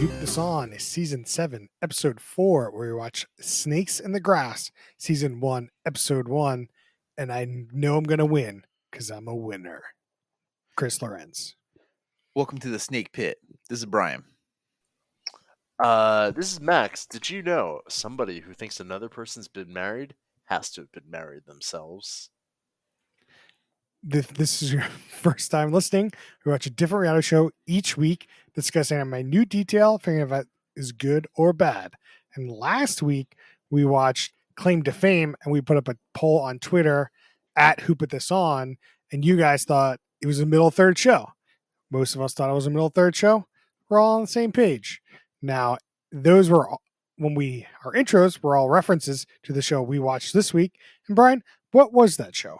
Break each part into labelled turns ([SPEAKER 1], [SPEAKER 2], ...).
[SPEAKER 1] Who Put This On is Season 7, Episode 4, where we watch Snakes in the Grass, Season 1, Episode 1, and I know I'm going to win because I'm a winner. Chris Lorenz.
[SPEAKER 2] Welcome to the Snake Pit. This is Brian.
[SPEAKER 3] This is Max. Did you know somebody who thinks another person's been married has to have been married themselves?
[SPEAKER 1] If this is your first time listening, we watch a different reality show each week discussing a minute detail, figuring out if it is good or bad. And last week, we watched Claim to Fame, and we put up a poll on Twitter at Who Put This On, and you guys thought it was a middle third show. Most of us thought it was a middle third show. We're all on the same page. Now, those were, our intros were all references to the show we watched this week. And Brian, what was that show?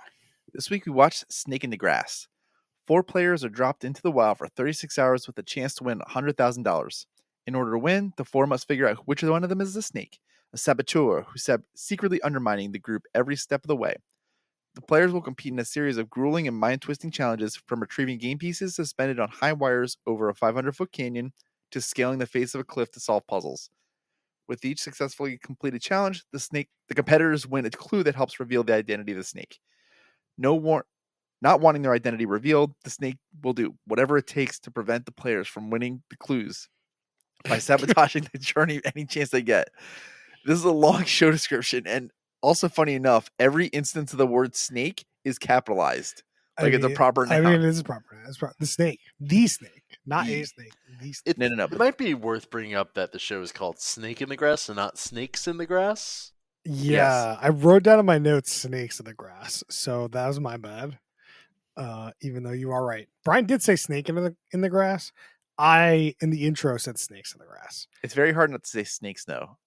[SPEAKER 2] This week we watched Snake in the Grass. 4 players are dropped into the wild for 36 hours with a chance to win $100,000. In order to win, the 4 must figure out which one of them is the snake, a saboteur who's secretly undermining the group every step of the way. The players will compete in a series of grueling and mind-twisting challenges, from retrieving game pieces suspended on high wires over a 500-foot canyon to scaling the face of a cliff to solve puzzles. With each successfully completed challenge, the competitors win a clue that helps reveal the identity of the snake. Not wanting their identity revealed, the snake will do whatever it takes to prevent the players from winning the clues by sabotaging the journey any chance they get. This is a long show description, and also funny enough, every instance of the word snake is capitalized. It's a proper noun.
[SPEAKER 1] It is proper. It's the snake. The snake. Not a snake. The snake.
[SPEAKER 2] No.
[SPEAKER 3] It might be worth bringing up that the show is called Snake in the Grass and not Snakes in the Grass.
[SPEAKER 1] Yeah,
[SPEAKER 2] Yes.
[SPEAKER 1] I wrote down in my notes Snakes in the Grass, so that was my bad. Even though you are right. Brian did say snake in the grass. I, in the intro, said snakes in the grass.
[SPEAKER 2] It's very hard not to say snakes, though.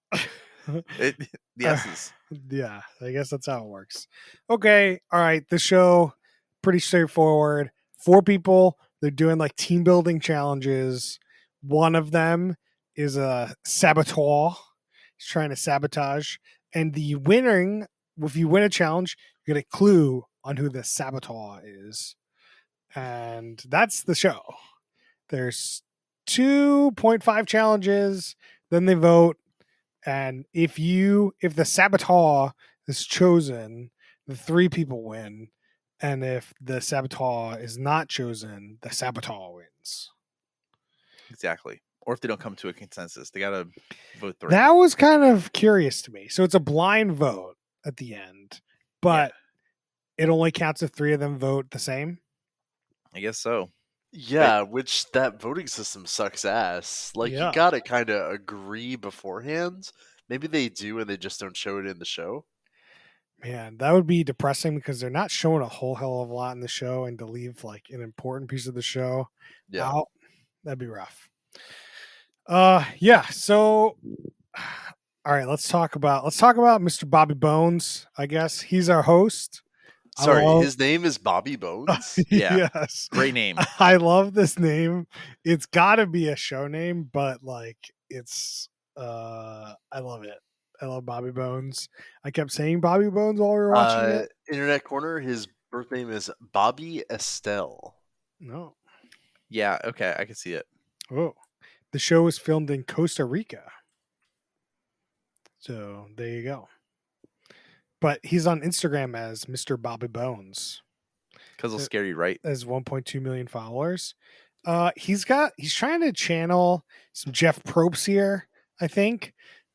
[SPEAKER 2] The S's.
[SPEAKER 1] Yeah, I guess that's how it works. Okay, all right. The show, pretty straightforward. 4 people. They're doing like team building challenges. One of them is a saboteur. He's trying to sabotage. And if you win a challenge, you get a clue on who the saboteur is. And that's the show. There's 2.5 challenges. Then they vote. And if the saboteur is chosen, the 3 people win. And if the saboteur is not chosen, the saboteur wins.
[SPEAKER 2] Exactly. Or if they don't come to a consensus, they got to vote 3.
[SPEAKER 1] That was kind of curious to me. So it's a blind vote at the end, but it only counts if 3 of them vote the same.
[SPEAKER 2] I guess so.
[SPEAKER 3] Yeah, which that voting system sucks ass. You gotta kind of agree beforehand. Maybe they do and they just don't show it in the show.
[SPEAKER 1] Man, that would be depressing because they're not showing a whole hell of a lot in the show, and to leave like an important piece of the show out, that'd be rough. Yeah. So, all right, let's talk about Mr. Bobby Bones. I guess he's our host.
[SPEAKER 3] Sorry, his name is Bobby Bones?
[SPEAKER 2] Yeah.
[SPEAKER 1] Yes.
[SPEAKER 2] Great name.
[SPEAKER 1] I love this name. It's got to be a show name, but it's I love it. I love Bobby Bones. I kept saying Bobby Bones while we were watching it.
[SPEAKER 3] Internet Corner, his birth name is Bobby Estelle.
[SPEAKER 1] No.
[SPEAKER 2] Yeah, okay, I can see it.
[SPEAKER 1] Oh. The show was filmed in Costa Rica. So there you go. But he's on Instagram as Mr. Bobby Bones.
[SPEAKER 2] Because he'll scare you, right?
[SPEAKER 1] Has 1.2 million followers. He's trying to channel some Jeff Probst here, I think,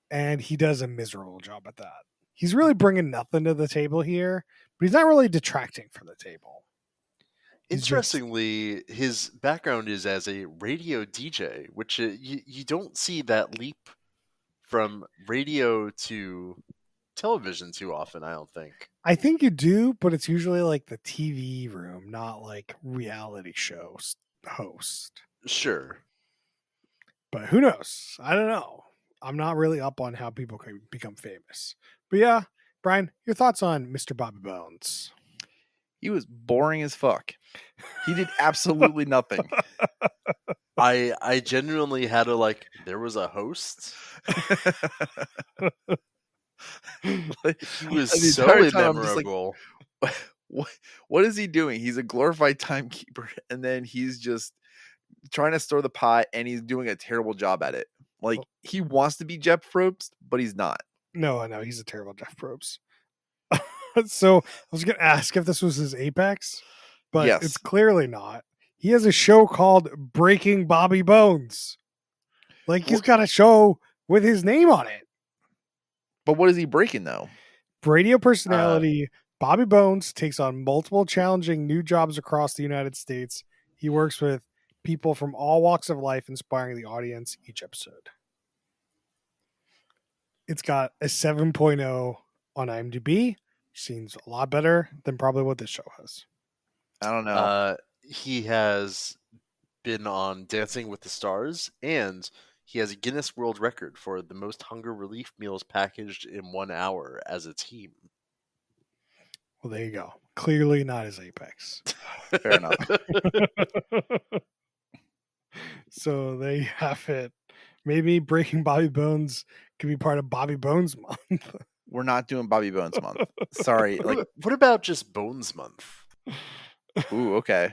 [SPEAKER 1] and he does a miserable job at that. He's really bringing nothing to the table here, but he's not really detracting from the table.
[SPEAKER 3] Interestingly, his background is as a radio DJ, which you don't see that leap from radio to television too often, I don't think.
[SPEAKER 1] I think you do, but it's usually like the TV room, not like reality shows host.
[SPEAKER 3] Sure.
[SPEAKER 1] But who knows? I don't know. I'm not really up on how people can become famous. But yeah, Brian, your thoughts on Mr. Bobby Bones?
[SPEAKER 2] He was boring as fuck. He did absolutely nothing.
[SPEAKER 3] I genuinely had to there was a host. He was so memorable.
[SPEAKER 2] What is he doing? He's a glorified timekeeper, and then he's just trying to store the pot, and he's doing a terrible job at it. Like, he wants to be Jeff Probst, but he's not.
[SPEAKER 1] No, he's a terrible Jeff Probst. So I was going to ask if this was his apex, but
[SPEAKER 2] Yes.
[SPEAKER 1] it's clearly not. He has a show called Breaking Bobby Bones. Like, he's got a show with his name on it.
[SPEAKER 2] But what is he breaking, though?
[SPEAKER 1] Radio personality Bobby Bones takes on multiple challenging new jobs across the United States. He works with people from all walks of life, inspiring the audience each episode. It's got a 7.0 on IMDb. Seems a lot better than probably what this show has.
[SPEAKER 2] I don't know.
[SPEAKER 3] He has been on Dancing with the Stars, and he has a Guinness World Record for the most hunger relief meals packaged in 1 hour as a team.
[SPEAKER 1] Well, there you go. Clearly not his apex.
[SPEAKER 2] Fair enough.
[SPEAKER 1] So there you have it. Maybe Breaking Bobby Bones could be part of Bobby Bones Month.
[SPEAKER 2] We're not doing Bobby Bones month. Sorry. Like,
[SPEAKER 3] What about just Bones Month?
[SPEAKER 2] ooh, okay.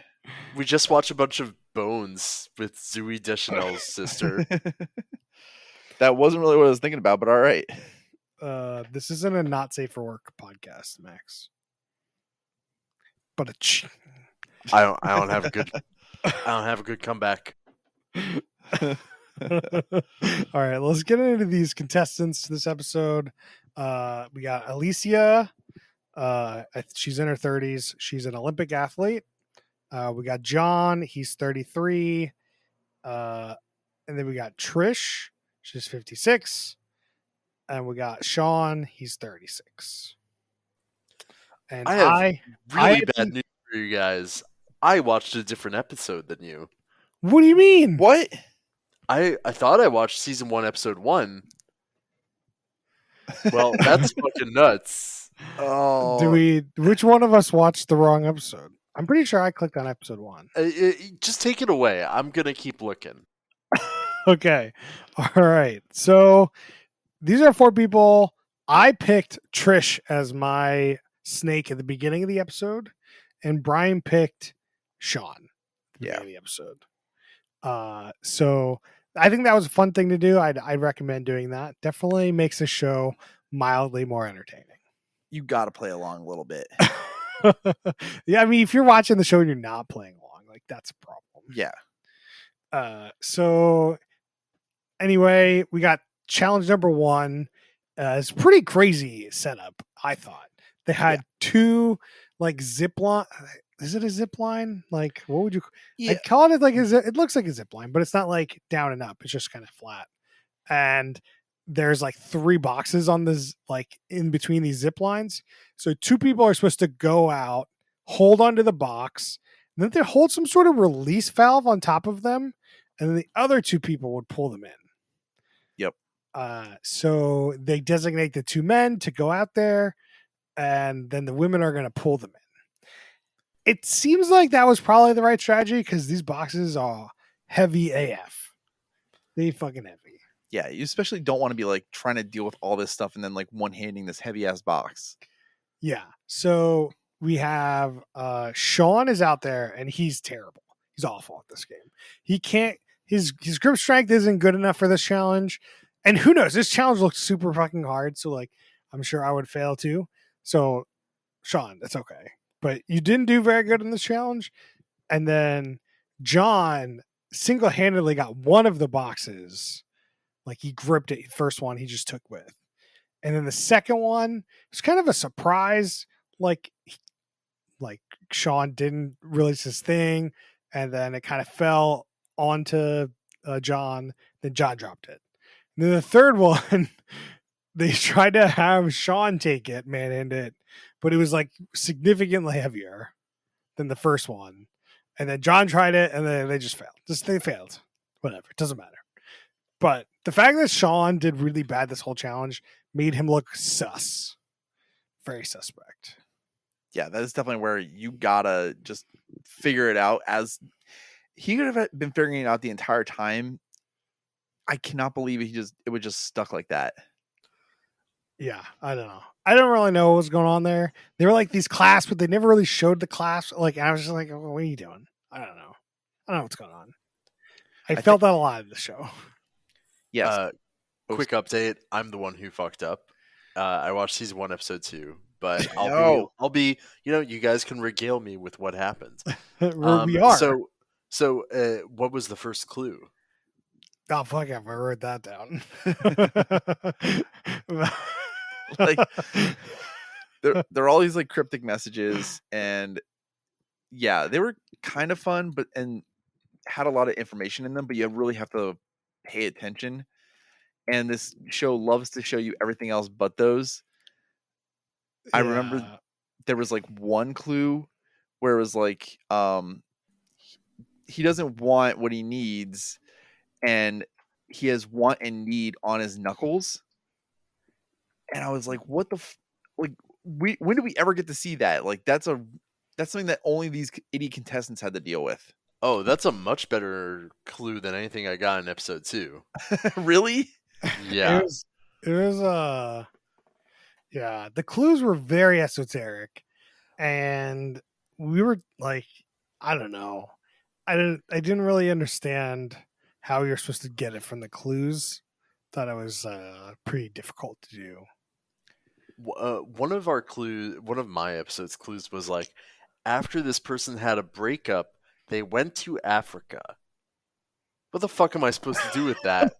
[SPEAKER 3] We just watched a bunch of Bones with Zooey Deschanel's sister.
[SPEAKER 2] That wasn't really what I was thinking about, but all right.
[SPEAKER 1] This isn't a not safe for work podcast, Max. But
[SPEAKER 3] I don't have a good comeback.
[SPEAKER 1] All right, let's get into these contestants this episode. We got Alicia. She's in her 30s. She's an Olympic athlete. We got John. He's 33. And then we got Trish. She's 56. And we got Sean. He's 36. And
[SPEAKER 3] I have really bad news for you guys. I watched a different episode than you.
[SPEAKER 1] What do you mean?
[SPEAKER 2] What?
[SPEAKER 3] I thought I watched season 1, episode 1. Well, that's fucking nuts.
[SPEAKER 2] Oh.
[SPEAKER 1] Which one of us watched the wrong episode? I'm pretty sure I clicked on episode 1.
[SPEAKER 3] Just take it away. I'm going to keep looking.
[SPEAKER 1] Okay. All right. So these are 4 people. I picked Trish as my snake at the beginning of the episode, and Brian picked Sean at the beginning of the episode. So I think that was a fun thing to do. I'd recommend doing that. Definitely makes the show mildly more entertaining.
[SPEAKER 2] You got to play along a little bit.
[SPEAKER 1] Yeah, I mean, if you're watching the show and you're not playing along, like, that's a problem.
[SPEAKER 2] Yeah.
[SPEAKER 1] So anyway, we got challenge number 1. It's pretty crazy setup, I thought. They had 2 like zip line. Is it a zip line? Like, what would you?
[SPEAKER 2] Yeah.
[SPEAKER 1] I'd call it like it looks like a zip line, but it's not like down and up. It's just kind of flat. And there's like 3 boxes on this, like in between these zip lines. So 2 people are supposed to go out, hold onto the box, and then they hold some sort of release valve on top of them, and then the other 2 people would pull them in.
[SPEAKER 2] Yep.
[SPEAKER 1] So they designate the 2 men to go out there, and then the women are going to pull them in. It seems like that was probably the right strategy because these boxes are heavy AF. They fucking heavy.
[SPEAKER 2] Yeah, you especially don't want to be like trying to deal with all this stuff and then like one-handing this heavy ass box.
[SPEAKER 1] Yeah. So we have Sean is out there and he's terrible. He's awful at this game. He can't. His grip strength isn't good enough for this challenge. And who knows? This challenge looks super fucking hard. So like, I'm sure I would fail too. So Sean, that's okay. But you didn't do very good in this challenge. And then John single-handedly got one of the boxes. Like, he gripped it. First one he just took with. And then the second one was kind of a surprise. Like Sean didn't release his thing. And then it kind of fell onto John. Then John dropped it. And then the third one, they tried to have Sean take it, manhand it. But it was like significantly heavier than the first one. And then John tried it, and then they just failed. They failed. Whatever. It doesn't matter. But the fact that Sean did really bad this whole challenge made him look sus. Very suspect.
[SPEAKER 2] Yeah, that is definitely where you gotta just figure it out. As he could have been figuring it out the entire time. I cannot believe it would just stuck like that.
[SPEAKER 1] Yeah, I don't know. I don't really know what was going on there. They were like these clasps, but they never really showed the clasps. Like, I was just like, oh, what are you doing? I don't know. I don't know what's going on. I felt that a lot in the show.
[SPEAKER 2] Yes.
[SPEAKER 3] Quick update. I'm the one who fucked up. I watched season 1, episode 2, but
[SPEAKER 2] No.
[SPEAKER 3] I'll be. You guys can regale me with what happened.
[SPEAKER 1] We are.
[SPEAKER 3] So, what was the first clue?
[SPEAKER 1] Oh fuck! I wrote that down.
[SPEAKER 2] Like, there are all these like cryptic messages, and yeah, they were kind of fun, and had a lot of information in them, but you really have to pay attention. And this show loves to show you everything else but those. I remember there was like one clue where it was like, he doesn't want what he needs, and he has want and need on his knuckles. And I was like, what the like, when do we ever get to see that? Like, that's something that only these idiot contestants had to deal with.
[SPEAKER 3] Oh, that's a much better clue than anything I got in episode 2.
[SPEAKER 2] Really?
[SPEAKER 3] Yeah.
[SPEAKER 1] It was yeah, the clues were very esoteric, and we were like, I don't know. I didn't really understand how you're supposed to get it from the clues. Thought it was pretty difficult to do.
[SPEAKER 3] One of my episode's clues was like, after this person had a breakup, they went to Africa. What the fuck am I supposed to do with that?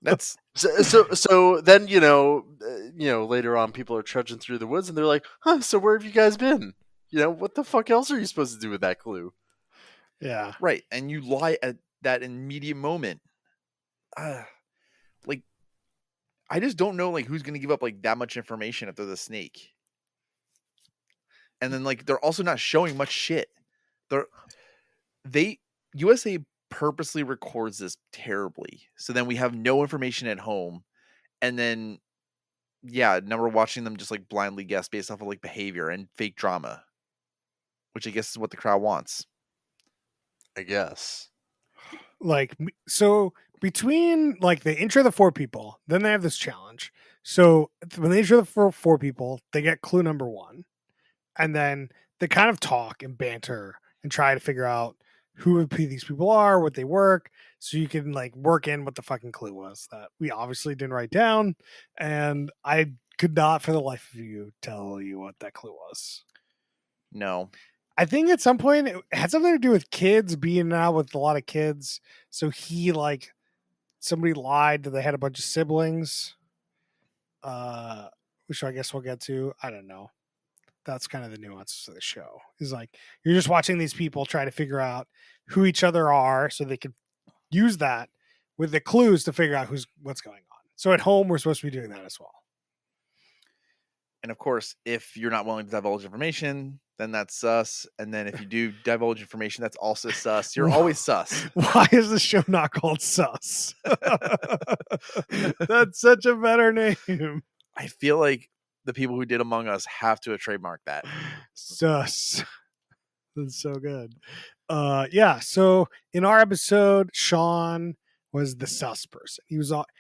[SPEAKER 2] That's
[SPEAKER 3] so then later on people are trudging through the woods and they're like, huh, so where have you guys been? What the fuck else are you supposed to do with that clue?
[SPEAKER 1] Yeah.
[SPEAKER 2] right. And you lie at that immediate moment. Like, I just don't know like who's gonna give up like that much information if they're the snake. And then like they're also not showing much shit. USA purposely records this terribly. So then we have no information at home. And then now we're watching them just like blindly guess based off of like behavior and fake drama. Which I guess is what the crowd wants.
[SPEAKER 3] I guess.
[SPEAKER 1] Like, so between like the intro of the 4 people, then they have this challenge. So when they intro the 4 people, they get clue number 1. And then they kind of talk and banter and try to figure out who these people are, what they work, so you can like work in what the fucking clue was that we obviously didn't write down. And I could not for the life of you tell you what that clue was.
[SPEAKER 2] No.
[SPEAKER 1] I think at some point it had something to do with kids being out with a lot of kids. So he like somebody lied that they had a bunch of siblings. Which I guess we'll get to. I don't know. That's kind of the nuances of the show. Is like you're just watching these people try to figure out who each other are, so they could use that with the clues to figure out what's going on. So at home, we're supposed to be doing that as well.
[SPEAKER 2] And of course, if you're not willing to divulge information, then that's sus. And then if you do divulge information, that's also sus. You're always sus.
[SPEAKER 1] Why is the show not called Sus? That's such a better name.
[SPEAKER 2] I feel like the people who did Among Us have to have trademarked that.
[SPEAKER 1] Sus. That's so good. Yeah. So in our episode, Sean was the sus person.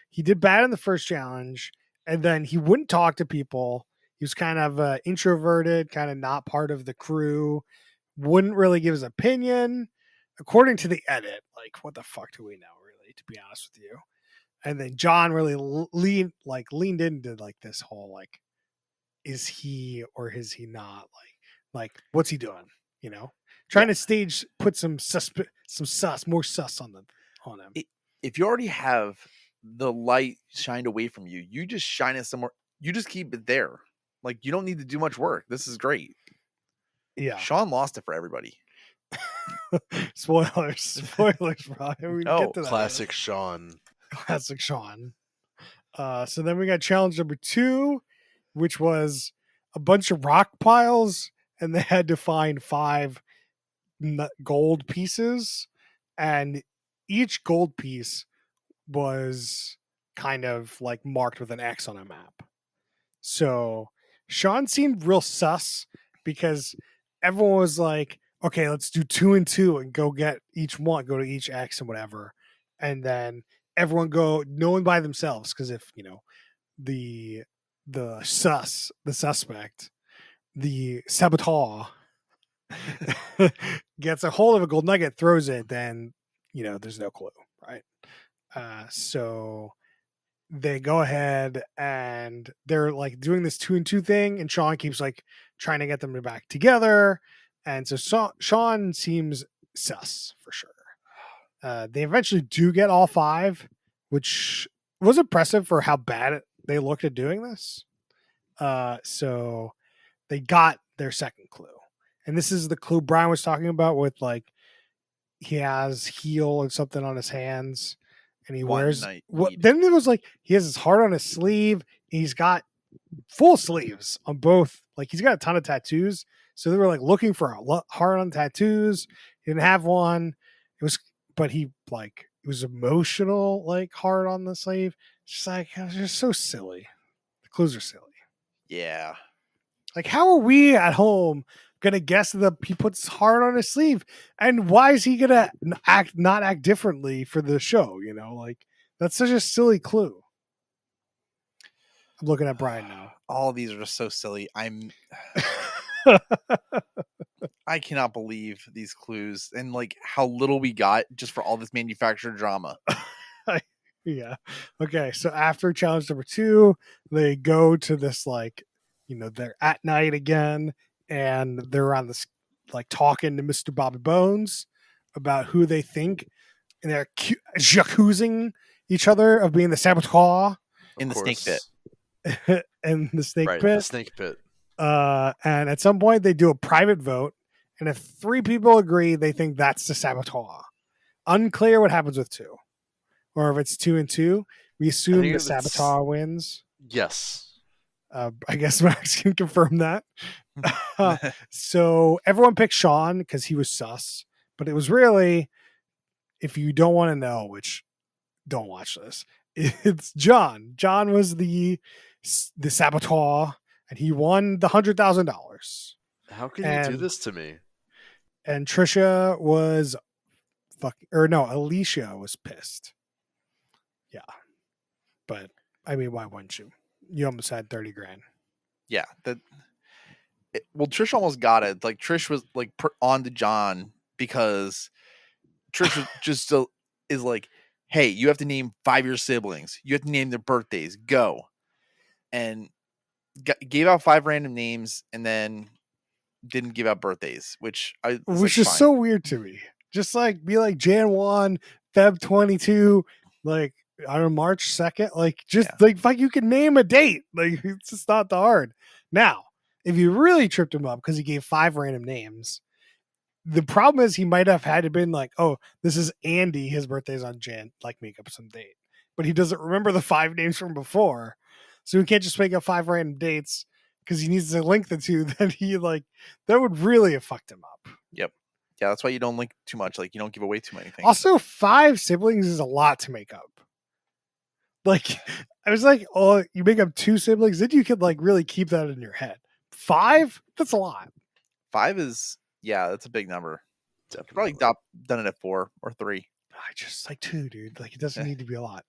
[SPEAKER 1] He did bad in the first challenge, and then he wouldn't talk to people. He was kind of introverted, kind of not part of the crew. Wouldn't really give his opinion, according to the edit. Like, what the fuck do we know, really? To be honest with you. And then John really leaned into like this whole like, is he or is he not like what's he doing? Trying to put some more sus on him.
[SPEAKER 2] If you already have the light shined away from you, you just shine it somewhere. You just keep it there. Like, you don't need to do much work. This is great.
[SPEAKER 1] Yeah.
[SPEAKER 2] Sean lost it for everybody.
[SPEAKER 1] Spoilers, Brian. We get to that.
[SPEAKER 3] Classic Sean.
[SPEAKER 1] Classic Sean. So then we got challenge number 2, which was a bunch of rock piles, and they had to find 5 gold pieces, and each gold piece was kind of like marked with an X on a map. So Sean seemed real sus because everyone was like, okay, let's do 2 and 2 and go get go to each X and whatever. And then everyone go knowing by themselves. Cause if, the suspect, the saboteur gets a hold of a gold nugget, throws it, then, there's no clue. Right. So they go ahead and they're like doing this 2-2 thing, and Sean keeps like trying to get them to back together. And so Sean seems sus for sure. They eventually do get all 5, which was impressive for how bad they looked at doing this. So they got their second clue. And this is the clue Brian was talking about with like he has heel and something on his hands and he
[SPEAKER 2] One
[SPEAKER 1] wears
[SPEAKER 2] night
[SPEAKER 1] what
[SPEAKER 2] need.
[SPEAKER 1] then it was like he has his heart on his sleeve. He's got full sleeves on both. Like he's got a ton of tattoos. So they were like looking for a heart on tattoos. He didn't have one. But he like it was emotional, like heart on the sleeve. Just like it was just so silly. The clues are silly.
[SPEAKER 2] Yeah.
[SPEAKER 1] Like, how are we at home gonna guess that he puts his heart on his sleeve? And why is he gonna not act differently for the show? You know, like that's such a silly clue. I'm looking at Brian now.
[SPEAKER 2] All of these are just so silly. I cannot believe these clues and like how little we got just for all this manufactured drama.
[SPEAKER 1] Yeah. Okay. So after challenge number 2, they go to this like, you know, they're at night again, and they're on this like talking to Mr. Bobby Bones about who they think, and they're accusing each other of being the saboteur
[SPEAKER 2] In the snake pit.
[SPEAKER 1] and the snake
[SPEAKER 3] Right,
[SPEAKER 1] pit.
[SPEAKER 3] the snake pit.
[SPEAKER 1] And at some point they do a private vote, and if 3 people agree, they think that's the saboteur. Unclear what happens with 2, or if it's 2-2. We assume the saboteur wins.
[SPEAKER 3] Yes.
[SPEAKER 1] I guess Max can confirm that. So everyone picked Sean because he was sus, but it was really, if you don't want to know, which don't watch this, it's John. John was the saboteur, and he won the $100,000.
[SPEAKER 3] How can you do this to me?
[SPEAKER 1] And Trisha was Alicia was pissed. Yeah, but I mean, why wouldn't you? You almost had 30 grand.
[SPEAKER 2] Yeah. Well, Trish almost got it. Like Trish was like on to John because Trish was just is like, hey, you have to name 5 of your siblings. You have to name their birthdays. Go. And gave out 5 random names and then didn't give out birthdays, which is
[SPEAKER 1] fine. So weird to me. Just like be like Jan 1, Feb 22, like I don't know, March 2nd. Like just like you can name a date. Like it's just not that hard. Now, if you really tripped him up because he gave 5 random names, the problem is he might have had to been like, oh, this is Andy. His birthday's on Jan. Like make up some date, but he doesn't remember the 5 names from before, so he can't just make up 5 random dates because he needs to link the 2. Then that would really have fucked him up.
[SPEAKER 2] Yep. Yeah, that's why you don't link too much. Like you don't give away too many things.
[SPEAKER 1] Also, 5 siblings is a lot to make up. Like I was like, oh, you make up 2 siblings, then you could like really keep that in your head. 5? That's a lot.
[SPEAKER 2] 5 is that's a big number. Definitely. Probably done it at 4 or 3.
[SPEAKER 1] I just like 2, dude. Like it doesn't need to be a lot.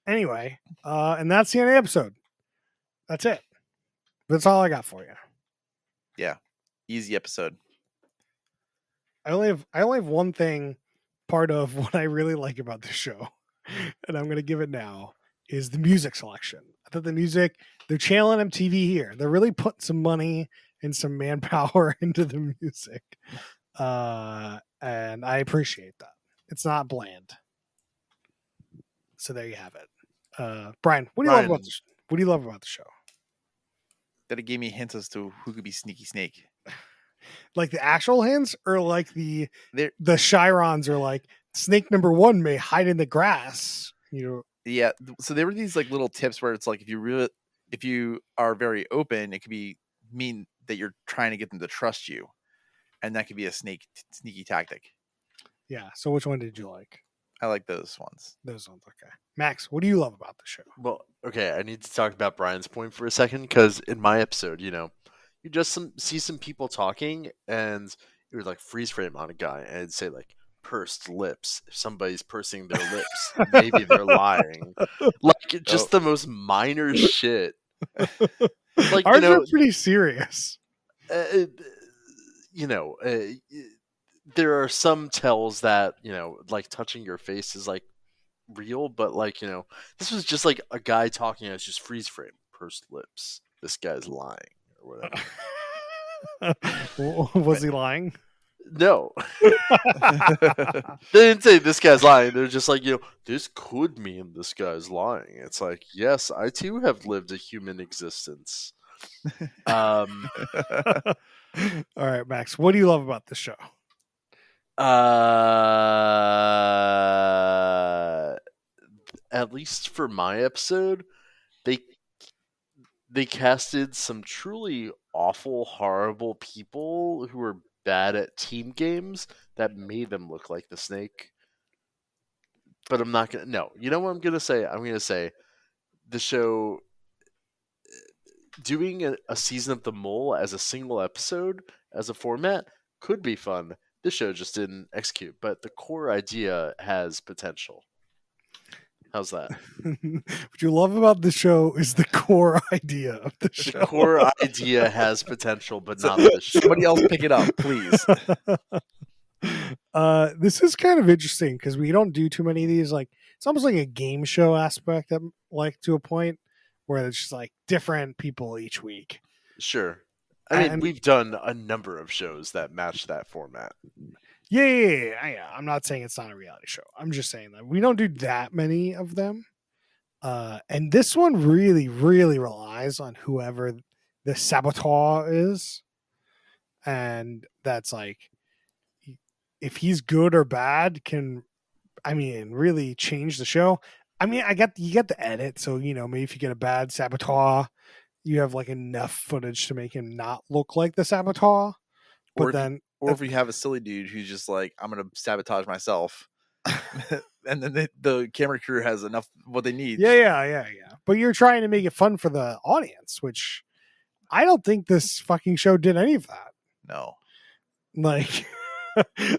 [SPEAKER 1] Anyway, and that's the end of the episode. That's it. That's all I got for you.
[SPEAKER 2] Yeah. Easy episode.
[SPEAKER 1] I only have one thing, part of what I really like about this show, and I'm going to give it now, is the music selection. I thought the music, they're channeling MTV here. They're really putting some money and some manpower into the music. And I appreciate that. It's not bland. So there you have it. Brian, what do you love about the show?
[SPEAKER 2] That it gave me hints as to who could be Sneaky Snake.
[SPEAKER 1] Like the actual hints, or like the Chirons are like snake number 1 may hide in the grass. You know.
[SPEAKER 2] Yeah. So there were these like little tips where it's like if you are very open, it could mean that you're trying to get them to trust you, and that could be a sneaky tactic.
[SPEAKER 1] Yeah. So which one did you like?
[SPEAKER 2] I like those ones.
[SPEAKER 1] Those ones, okay. Max, what do you love about the show?
[SPEAKER 3] Well, okay, I need to talk about Brian's point for a second, because in my episode, you just see some people talking, and it would like freeze frame on a guy, and it'd say like pursed lips. If somebody's pursing their lips, maybe they're lying. Like just the most minor shit. Like
[SPEAKER 1] ours are pretty serious.
[SPEAKER 3] There are some tells that like touching your face is like real, but like, this was just like a guy talking. It's just freeze frame, pursed lips. This guy's lying or whatever.
[SPEAKER 1] Was he lying?
[SPEAKER 3] No, they didn't say this guy's lying. They're just like, this could mean this guy's lying. It's like, yes, I too have lived a human existence.
[SPEAKER 1] All right, Max, what do you love about this show?
[SPEAKER 3] At least for my episode, they casted some truly awful, horrible people who were bad at team games that made them look like the snake. But I'm not gonna. No, you know what I'm gonna say? I'm gonna say the show doing a season of The Mole as a single episode as a format could be fun. This show just didn't execute, but the core idea has potential. How's that?
[SPEAKER 1] What you love about the show is the core idea of the show.
[SPEAKER 3] The core idea has potential, but not the show.
[SPEAKER 2] Somebody else pick it up, please.
[SPEAKER 1] This is kind of interesting because we don't do too many of these. Like, it's almost like a game show aspect, like to a point where it's just like different people each week.
[SPEAKER 3] Sure. I mean, we've done a number of shows that match that format.
[SPEAKER 1] Yeah. I'm not saying it's not a reality show. I'm just saying that we don't do that many of them. And this one really, really relies on whoever the saboteur is. And that's like, if he's good or bad, can, really change the show. You get the edit. So, maybe if you get a bad saboteur, you have like enough footage to make him not look like the saboteur. But
[SPEAKER 2] or if you have a silly dude who's just like, I'm going to sabotage myself. And then the camera crew has enough what they need.
[SPEAKER 1] Yeah. But you're trying to make it fun for the audience, which I don't think this fucking show did any of that.
[SPEAKER 2] No.
[SPEAKER 1] Like,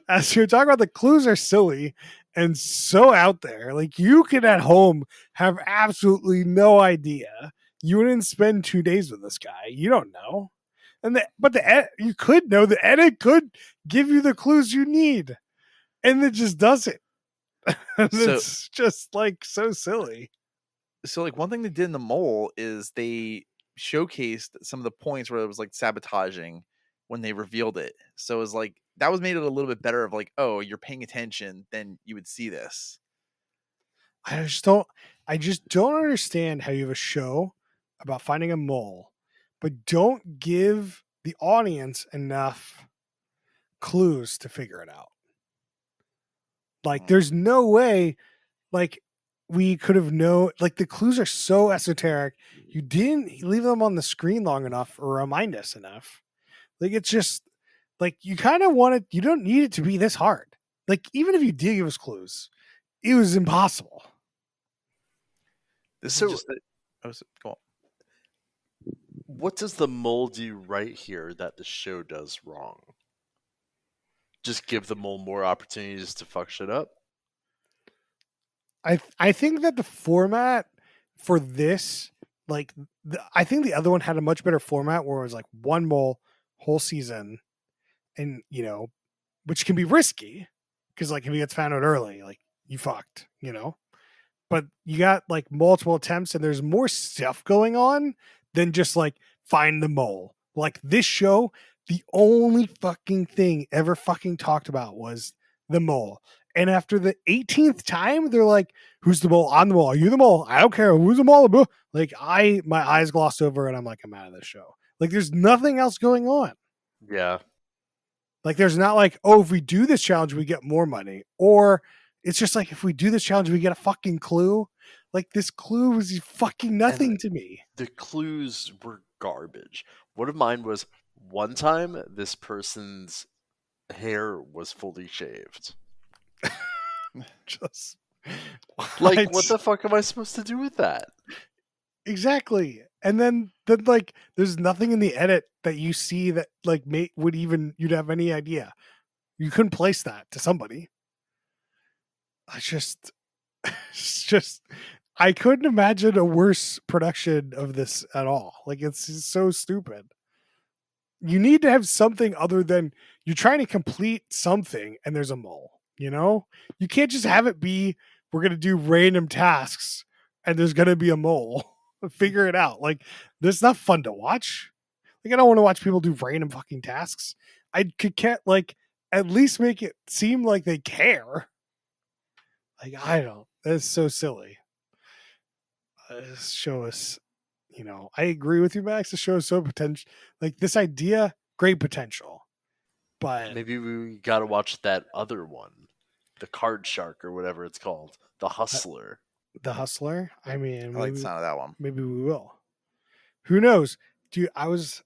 [SPEAKER 1] as you're talking about, the clues are silly and so out there. Like, you could at home have absolutely no idea. You wouldn't spend 2 days with this guy. You don't know. You could know. The edit could give you the clues you need, and it just doesn't. It's just like so silly.
[SPEAKER 2] So, like, one thing they did in The Mole is they showcased some of the points where it was like sabotaging when they revealed it. So it was like that was made it a little bit better of like, oh, you're paying attention, then you would see this.
[SPEAKER 1] I just don't understand how you have a show about finding a mole, but don't give the audience enough clues to figure it out. Like, there's no way, like, we could have known, like, the clues are so esoteric. You didn't leave them on the screen long enough or remind us enough. Like, it's just, like, you kind of want it, you don't need it to be this hard. Like, even if you did give us clues, it was impossible.
[SPEAKER 2] This is just go on.
[SPEAKER 3] What does the mole do right here that the show does wrong? Just give the mole more opportunities to fuck shit up?
[SPEAKER 1] I think that the format for this, like, I think the other one had a much better format where it was like one mole whole season, and which can be risky because, like, if he gets found out early, like, you fucked, But you got like multiple attempts, and there's more stuff going on than just like find the mole. Like, this show, the only fucking thing ever fucking talked about was the mole. And after the 18th time, they're like, who's the mole? I'm the mole. Are you the mole? I don't care. Who's the mole? Like, my eyes glossed over, and I'm like, I'm out of this show. Like, there's nothing else going on.
[SPEAKER 3] Yeah.
[SPEAKER 1] Like, there's not like, oh, if we do this challenge, we get more money. Or it's just like, if we do this challenge, we get a fucking clue. Like, this clue was fucking nothing to me.
[SPEAKER 3] The clues were garbage. One of mine was, one time this person's hair was fully shaved.
[SPEAKER 1] Just
[SPEAKER 3] like, what the fuck am I supposed to do with that?
[SPEAKER 1] Exactly. And then like, there's nothing in the edit that you see that like you'd have any idea. You couldn't place that to somebody. I couldn't imagine a worse production of this at all. Like, it's so stupid. You need to have something other than you're trying to complete something and there's a mole, You can't just have it be we're gonna do random tasks, and there's gonna be a mole. Figure it out. Like this is not fun to watch. Like I don't want to watch people do random fucking tasks. I can't like at least make it seem like they care. Like I don't. That's so silly. This show us, I agree with you, Max. The show is so potential. Like this idea, great potential, but
[SPEAKER 3] Maybe we got to watch that other one, the Card Shark or whatever it's called, the Hustler.
[SPEAKER 1] The Hustler. I mean,
[SPEAKER 2] I like the sound of that one.
[SPEAKER 1] maybe we will. Who knows? Dude, I was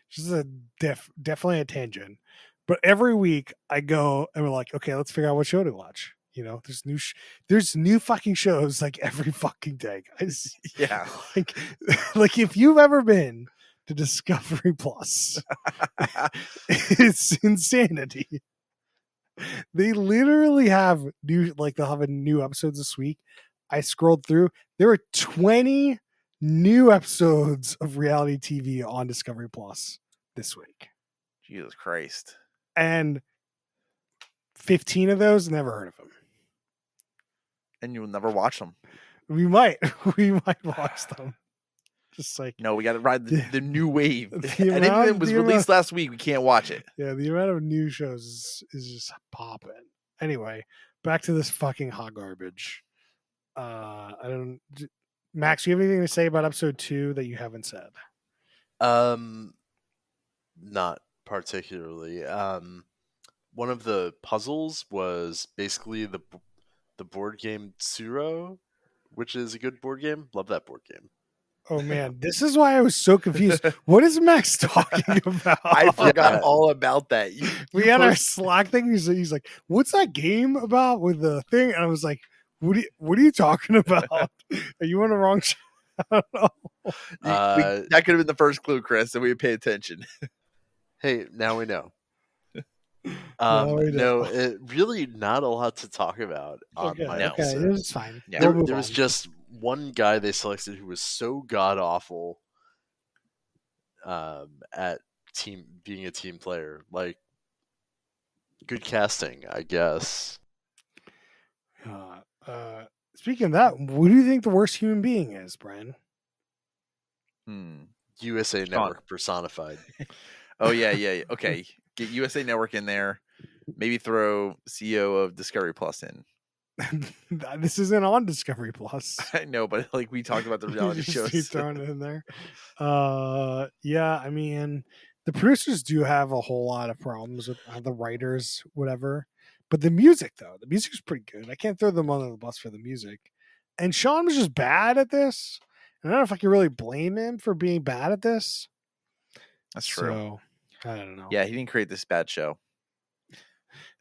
[SPEAKER 1] just definitely a tangent. But every week I go and we're like, okay, let's figure out what show to watch. There's new fucking shows like every fucking day, guys.
[SPEAKER 2] Yeah.
[SPEAKER 1] like if you've ever been to Discovery Plus, it's insanity. They literally have they'll have a new episodes this week. I scrolled through. There are 20 new episodes of reality TV on Discovery Plus this week.
[SPEAKER 2] Jesus Christ.
[SPEAKER 1] And 15 of those, never heard of them.
[SPEAKER 2] And you'll never watch them.
[SPEAKER 1] We might watch them. Just like
[SPEAKER 2] no, we got to ride the new wave.
[SPEAKER 1] The
[SPEAKER 2] Anything that was released last week, we can't watch it.
[SPEAKER 1] Yeah, the amount of new shows is just popping. Anyway, back to this fucking hot garbage. Max, you have anything to say about episode 2 that you haven't said?
[SPEAKER 3] Not particularly. One of the puzzles was basically the board game Tsuro, which is a good board game. Love that board game.
[SPEAKER 1] Oh man, this is why I was so confused. What is Max talking about?
[SPEAKER 2] I forgot all about that.
[SPEAKER 1] We had our Slack thing. He's like, "What's that game about with the thing?" And I was like, "What are you talking about? Are you on the wrong show?" I don't know.
[SPEAKER 2] That could have been the first clue, Chris, that we would pay attention.
[SPEAKER 3] Hey, now we know.
[SPEAKER 1] We
[SPEAKER 3] no, it really not a lot to talk about on my episode.
[SPEAKER 1] Okay, it was fine.
[SPEAKER 2] Yeah.
[SPEAKER 3] There was just one guy they selected who was so god awful at being a team player. Like, good casting, I guess.
[SPEAKER 1] Speaking of that, what do you think the worst human being is, Brian?
[SPEAKER 3] USA Network personified.
[SPEAKER 2] Oh yeah. Okay, get USA Network in there. Maybe throw CEO of Discovery Plus in.
[SPEAKER 1] This isn't on Discovery Plus.
[SPEAKER 2] I know, but like we talked about the reality
[SPEAKER 1] Just
[SPEAKER 2] shows.
[SPEAKER 1] keep throwing it in there. Yeah, I mean, the producers do have a whole lot of problems with the writers, whatever. But the music, though, the music is pretty good. I can't throw them under the bus for the music. And Sean was just bad at this. And I don't know if I can really blame him for being bad at this.
[SPEAKER 2] That's true.
[SPEAKER 1] So, I don't know.
[SPEAKER 2] Yeah, he didn't create this bad show.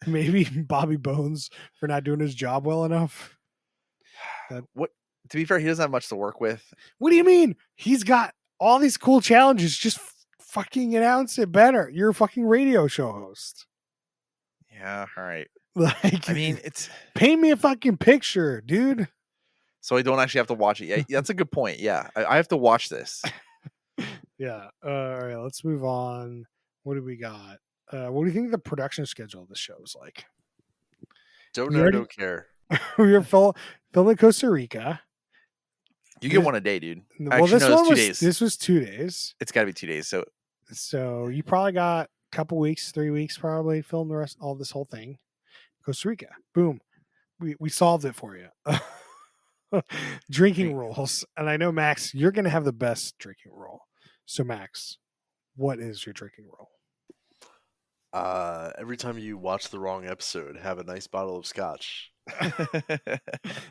[SPEAKER 1] Maybe Bobby Bones for not doing his job well enough.
[SPEAKER 2] What? To be fair, he doesn't have much to work with.
[SPEAKER 1] What do you mean? He's got all these cool challenges. Just fucking announce it better. You're a fucking radio show host.
[SPEAKER 2] Yeah, all right.
[SPEAKER 1] Like,
[SPEAKER 2] I mean, it's
[SPEAKER 1] paint me a fucking picture, dude.
[SPEAKER 2] So I don't actually have to watch it. Yeah, that's a good point. Yeah, I have to watch this.
[SPEAKER 1] Yeah. All right, let's move on. What do we got? What do you think the production schedule of the show is like?
[SPEAKER 3] Don't know, don't care.
[SPEAKER 1] We were filming Costa Rica.
[SPEAKER 2] You get one a day, dude.
[SPEAKER 1] Well,
[SPEAKER 2] Actually,
[SPEAKER 1] this
[SPEAKER 2] no,
[SPEAKER 1] one
[SPEAKER 2] it's 2
[SPEAKER 1] was
[SPEAKER 2] days.
[SPEAKER 1] this was 2 days.
[SPEAKER 2] It's got to be 2 days.
[SPEAKER 1] So you probably got a couple weeks, 3 weeks, probably film all this whole thing. Costa Rica, boom, we solved it for you. Drinking rules, and I know Max, you're gonna have the best drinking rule. So Max, what is your drinking rule?
[SPEAKER 3] Every time you watch the wrong episode, have a nice bottle of scotch.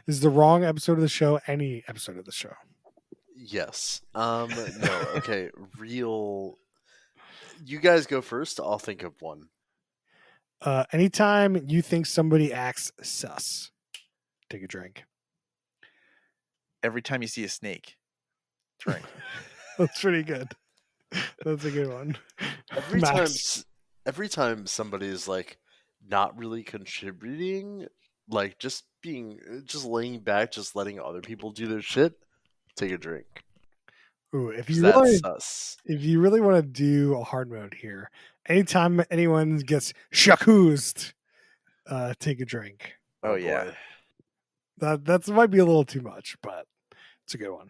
[SPEAKER 1] Is the wrong episode of the show any episode of the show?
[SPEAKER 3] Yes. No. Okay. Real. You guys go first. I'll think of one.
[SPEAKER 1] Anytime you think somebody acts sus, take a drink.
[SPEAKER 2] Every time you see a snake, drink.
[SPEAKER 1] That's pretty good. That's a good one.
[SPEAKER 3] Every time somebody is like not really contributing, like just laying back, just letting other people do their shit, take a drink.
[SPEAKER 1] Ooh, if you really want to do a hard mode here, anytime anyone gets shakoozed, take a drink.
[SPEAKER 2] Oh yeah.
[SPEAKER 1] That might be a little too much, but it's a good one.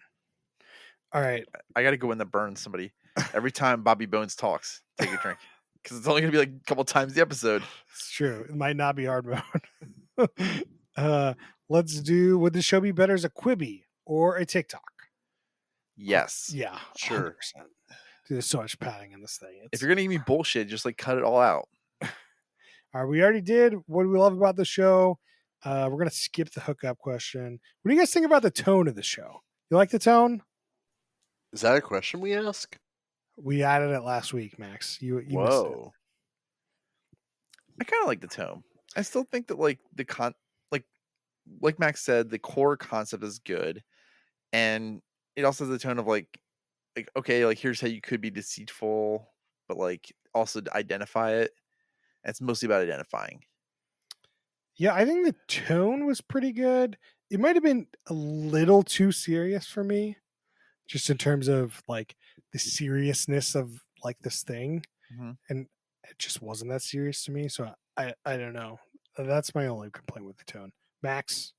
[SPEAKER 1] All right.
[SPEAKER 2] I got to go in the burn somebody every time Bobby Bones talks. Take a drink because it's only gonna be like a couple times the episode.
[SPEAKER 1] It's true. It might not be hard mode. Let's do, would the show be better as a Quibi or a TikTok?
[SPEAKER 2] Yes.
[SPEAKER 1] Yeah,
[SPEAKER 3] Sure.
[SPEAKER 1] 100%. Dude, there's so much padding in this thing.
[SPEAKER 2] If
[SPEAKER 1] It's,
[SPEAKER 2] you're gonna give me bullshit, just like cut it all out.
[SPEAKER 1] all right, we already did. What do we love about the show? We're gonna skip the hookup question. What do you guys think about the tone of the show? You like the tone?
[SPEAKER 3] Is that a question we ask?
[SPEAKER 1] We added it last week, Max. You missed it.
[SPEAKER 3] Whoa.
[SPEAKER 2] I kind of like the tone. I still think that like like Max said, the core concept is good, and it also has the tone of like okay, like here's how you could be deceitful, but like also to identify it. And it's mostly about identifying.
[SPEAKER 1] Yeah, I think the tone was pretty good. It might have been a little too serious for me, just in terms of like the seriousness of like this thing,
[SPEAKER 2] Mhm.
[SPEAKER 1] and it just wasn't that serious to me. So I don't know. That's my only complaint with the tone. Max,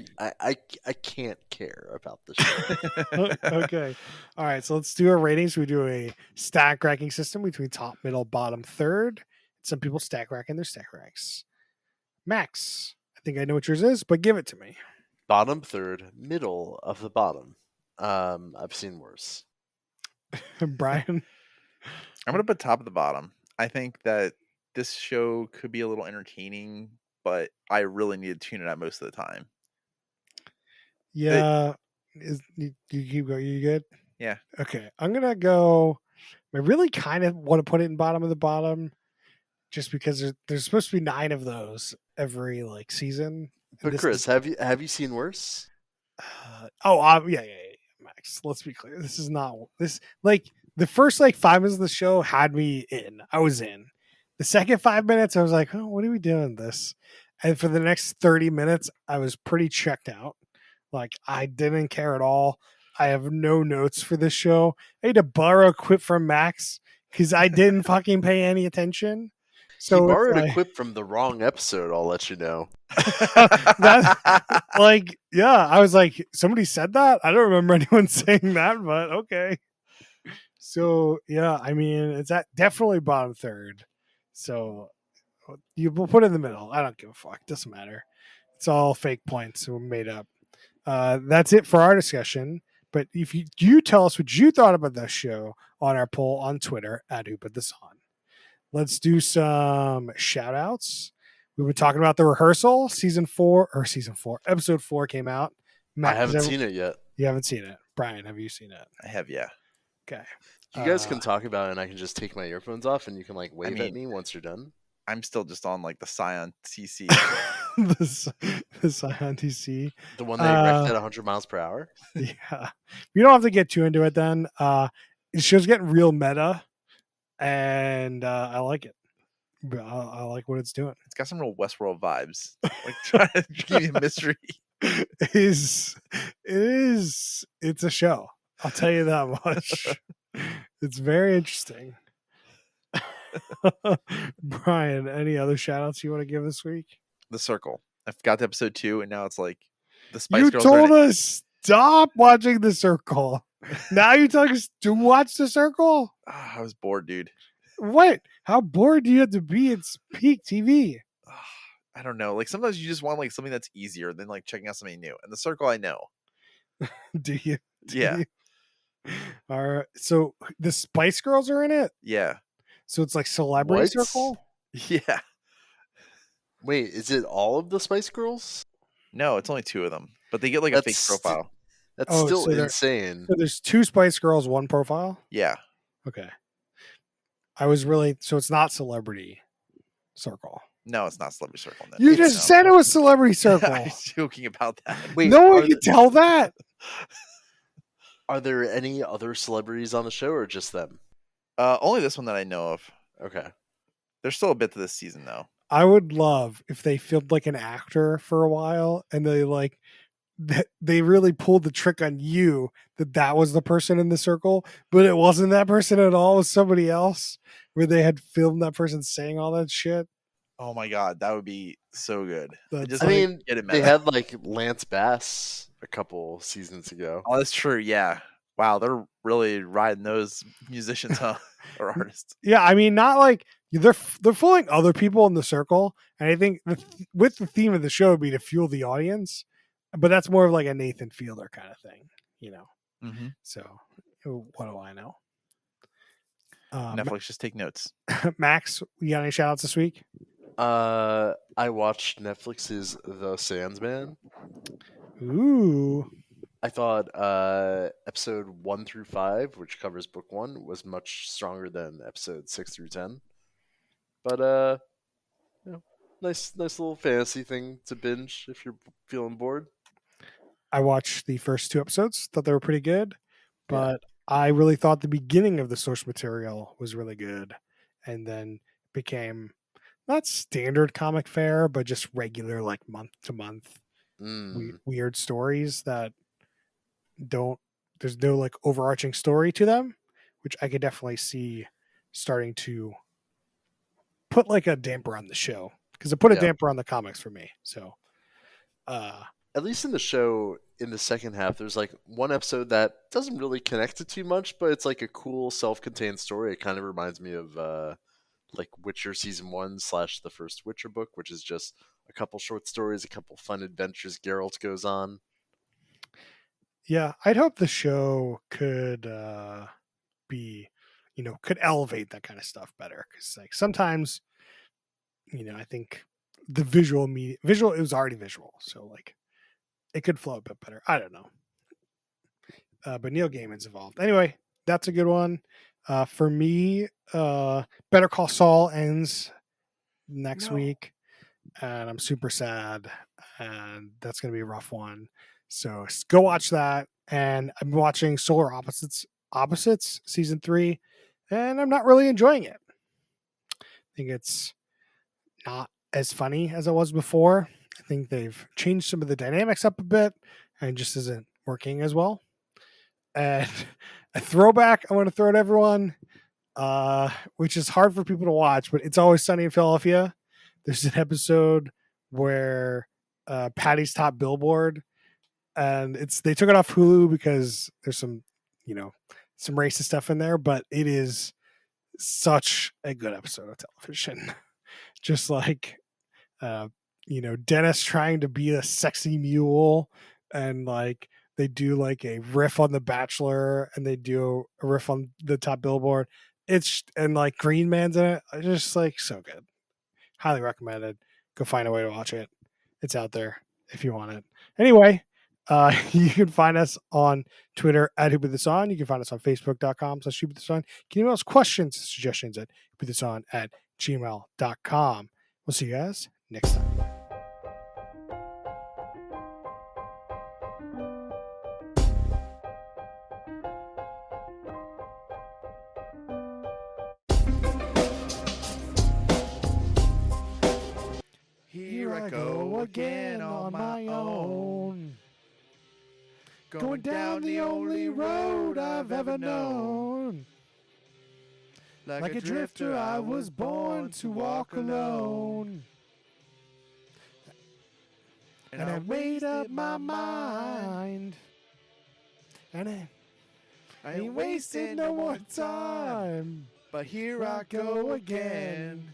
[SPEAKER 3] I can't care about the show.
[SPEAKER 1] okay, all right. So let's do our ratings. We do a stack ranking system between top, middle, bottom, third. Some people stack rank in their stack ranks. Max, I think I know what yours is, but give it to me.
[SPEAKER 3] Bottom third, middle of the bottom. I've seen worse.
[SPEAKER 1] Brian.
[SPEAKER 2] I'm gonna put top of the bottom. I think that this show could be a little entertaining, but I really need to tune it out most of the time.
[SPEAKER 1] Yeah. You keep going? You good?
[SPEAKER 2] Yeah.
[SPEAKER 1] Okay. I'm gonna go. I really kind of want to put it in bottom of the bottom, just because there's supposed to be 9 of those every like season. And
[SPEAKER 3] But
[SPEAKER 1] this
[SPEAKER 3] Chris,
[SPEAKER 1] is-
[SPEAKER 3] have you seen worse?
[SPEAKER 1] yeah, Max. Let's be clear. This is not this like the first like 5 minutes of the show had me in. I was in. The second 5 minutes, I was like, oh, what are we doing this? And for the next 30 minutes, I was pretty checked out. Like I didn't care at all. I have no notes for this show. I had to borrow a quip from Max because I didn't fucking pay any attention. So
[SPEAKER 3] He
[SPEAKER 1] it's
[SPEAKER 3] borrowed
[SPEAKER 1] like-
[SPEAKER 3] a quip from the wrong episode. I'll let you know.
[SPEAKER 1] That- like, yeah, I was like, somebody said that. I don't remember anyone saying that, but okay. So yeah, I mean, it's at definitely bottom third. So you will put it in the middle. I don't give a fuck. Doesn't matter. It's all fake points that were made up. That's it for our discussion. But if you tell us what you thought about this show on our poll on Twitter at Who Put This On. Let's do some shout outs. We were talking about the rehearsal. Episode 4 came out.
[SPEAKER 3] I haven't seen it yet.
[SPEAKER 1] You haven't seen it. Brian, have you seen it?
[SPEAKER 2] I have, yeah.
[SPEAKER 1] Okay.
[SPEAKER 3] You guys can talk about it, and I can just take my earphones off, and you can like wave at
[SPEAKER 2] mean-
[SPEAKER 3] me once you're done.
[SPEAKER 2] I'm still just on like the Scion CC.
[SPEAKER 1] the Scion TC.
[SPEAKER 3] The one they wrecked at 100 miles per hour.
[SPEAKER 1] Yeah. We don't have to get too into it then. The show's getting real meta, and I like it. I like what it's doing.
[SPEAKER 2] It's got some real Westworld vibes. Like trying to give you a mystery.
[SPEAKER 1] It's a show. I'll tell you that much. It's very interesting. Brian, any other shout outs you want to give this week?
[SPEAKER 2] The Circle. I forgot to episode 2, and now it's like the Spice
[SPEAKER 1] You
[SPEAKER 2] Girls. are in
[SPEAKER 1] told
[SPEAKER 2] it.
[SPEAKER 1] us stop watching The Circle. Now you're telling us to watch The Circle?
[SPEAKER 2] Ah, I was bored, dude.
[SPEAKER 1] What? How bored do you have to be? It's peak TV.
[SPEAKER 2] Ah, I don't know. Like sometimes you just want like something that's easier than like checking out something new. And The Circle, I know.
[SPEAKER 1] Do you? Do
[SPEAKER 2] Yeah.
[SPEAKER 1] you? All right. So the Spice Girls are in it.
[SPEAKER 2] Yeah.
[SPEAKER 1] So it's like Celebrity
[SPEAKER 3] What?
[SPEAKER 1] Circle.
[SPEAKER 2] Yeah.
[SPEAKER 3] Wait, is it all of the Spice Girls?
[SPEAKER 2] No, it's only 2 of them, but they get like a fake
[SPEAKER 3] That's
[SPEAKER 2] profile.
[SPEAKER 3] That's
[SPEAKER 1] Oh,
[SPEAKER 3] still
[SPEAKER 1] so they're-
[SPEAKER 3] insane.
[SPEAKER 1] So there's 2 Spice Girls, 1 profile.
[SPEAKER 2] Yeah.
[SPEAKER 1] Okay. I was really so it's not Celebrity Circle.
[SPEAKER 2] No, it's not Celebrity Circle. Then.
[SPEAKER 1] You
[SPEAKER 2] It's-
[SPEAKER 1] just said it was Celebrity Circle.
[SPEAKER 2] I was joking about that.
[SPEAKER 3] Wait,
[SPEAKER 1] No one
[SPEAKER 3] are,
[SPEAKER 1] can tell that.
[SPEAKER 3] are there any other celebrities on the show, or just them?
[SPEAKER 2] Only this one that I know of.
[SPEAKER 3] Okay.
[SPEAKER 2] There's still a bit to this season though.
[SPEAKER 1] I would love if they filmed like an actor for a while and they like they really pulled the trick on you that was the person in the circle, but it wasn't that person at all. It was somebody else, where they had filmed that person saying all that shit.
[SPEAKER 2] Oh my god, that would be so good.
[SPEAKER 1] That's
[SPEAKER 3] I
[SPEAKER 1] like-
[SPEAKER 3] mean,
[SPEAKER 2] get it
[SPEAKER 3] they
[SPEAKER 2] meta.
[SPEAKER 3] had like Lance Bass a couple seasons ago.
[SPEAKER 2] Oh, that's true. Yeah. Wow, they're really riding those musicians, huh? Or artists.
[SPEAKER 1] Yeah, I mean, not like they're fooling other people in the circle, and I think with the theme of the show would be to fuel the audience, but that's more of like a Nathan Fielder kind of thing, you know.
[SPEAKER 2] Mm-hmm.
[SPEAKER 1] So, what do I know?
[SPEAKER 2] Netflix, just take notes.
[SPEAKER 1] Max, you got any shout outs this week?
[SPEAKER 3] I watched Netflix's The Sandman.
[SPEAKER 1] Ooh,
[SPEAKER 3] I thought episode 1 through 5, which covers book 1, was much stronger than episode 6 through 10. But nice little fantasy thing to binge if you're feeling bored.
[SPEAKER 1] I watched the first 2 episodes, thought they were pretty good, but I really thought the beginning of the source material was really good, and then became not standard comic fare, but just regular, like month to month weird stories that there's no like overarching story to them, which I could definitely see starting to put like a damper on the show, because it put a damper on the comics for me. So,
[SPEAKER 3] at least in the show, in the second half, there's like one episode that doesn't really connect it too much, but it's like a cool self-contained story. It kind of reminds me of like Witcher season 1 / the first Witcher book, which is just a couple short stories, a couple fun adventures Geralt goes on.
[SPEAKER 1] Yeah, I'd hope the show could be, could elevate that kind of stuff better, because like sometimes, I think the visual, it was already visual, so like it could flow a bit better. I don't know. But Neil Gaiman's involved. Anyway, that's a good one. For me, Better Call Saul ends next week, and I'm super sad, and that's going to be a rough one. So go watch that. And I'm watching Solar Opposites season 3, and I'm not really enjoying it. I think it's not as funny as it was before. I think they've changed some of the dynamics up a bit, and just isn't working as well. And a throwback I want to throw at everyone, which is hard for people to watch, but It's Always Sunny in Philadelphia. There's an episode where Patty's Top Billboard, and they took it off Hulu because there's some racist stuff in there, but it is such a good episode of television. Just like Dennis trying to be a sexy mule, and like they do like a riff on The Bachelor, and they do a riff on the Top Billboard. And like Green Man's in it. It's just like so good. Highly recommended. Go find a way to watch it. It's out there if you want it. Anyway, you can find us on Twitter at whoputthison. You can find us on Facebook.com/whoputthison. You can email us questions and suggestions at whoputthison@gmail.com. We'll see you guys next time.
[SPEAKER 2] Here I go again on my own, going down the only road I've ever known. Like a drifter, I was born to walk alone. And I made up my mind. And I ain't wasting no more time. But here I go again.